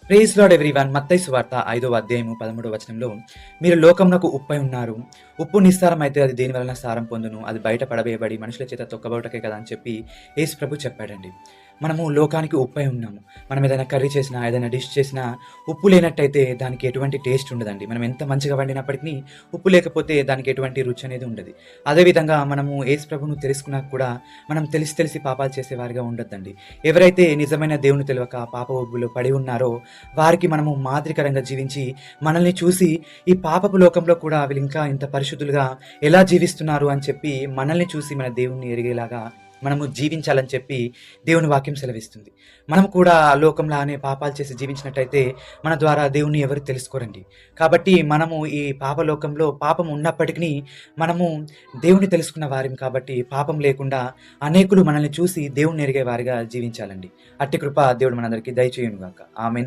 Praise lord everyone. మత్తయి సువార్త 5వ అధ్యాయము 13వ వచనంలో, మీరు లోకమునకు ఉప్పై ఉన్నారు. ఉప్పు నిస్సారమైతే అది దేని వలన సారం పొందును? అది బయట పడవేయబడి మనుషుల చేత తొక్కబడుటకే కదా అని చెప్పి యేసు ప్రభు చెప్పాడండి. మనము లోకానికి ఉప్పై ఉన్నాము. మనం ఏదైనా కర్రీ చేసినా, ఏదైనా డిష్ చేసినా ఉప్పు లేనట్టయితే దానికి ఎటువంటి టేస్ట్ ఉండదండి. మనం ఎంత మంచిగా వండినప్పటికీ ఉప్పు లేకపోతే దానికి ఎటువంటి రుచి అనేది ఉండదు. అదేవిధంగా మనము యేసు ప్రభువును తెలుసుకున్నాక కూడా మనం తెలిసి తెలిసి పాపాలు చేసేవారిగా ఉండొద్దండి. ఎవరైతే నిజమైన దేవుని తెలవక పాప ఊబిలో పడి ఉన్నారో వారికి మనము మాదిరికరంగా జీవించి, మనల్ని చూసి ఈ పాపపు లోకంలో కూడా వీళ్ళింకా ఇంత పరిశుద్ధులుగా ఎలా జీవిస్తున్నారు అని చెప్పి మనల్ని చూసి మన దేవుణ్ణి ఎరిగేలాగా మనము జీవించాలని చెప్పి దేవుని వాక్యం సెలవిస్తుంది. మనం కూడా ఆ లోకంలానే పాపాలు చేసి జీవించినట్టయితే మన ద్వారా దేవుణ్ణి ఎవరు తెలుసుకోరండి. కాబట్టి మనము ఈ పాపలోకంలో పాపం ఉన్నప్పటికీ మనము దేవుణ్ణి తెలుసుకున్న వారిని కాబట్టి పాపం లేకుండా అనేకులు మనల్ని చూసి దేవుణ్ణి ఎరిగే వారిగా జీవించాలండి. అట్టి కృప దేవుడు మనందరికీ దయచేయును గాక. ఆమేన్.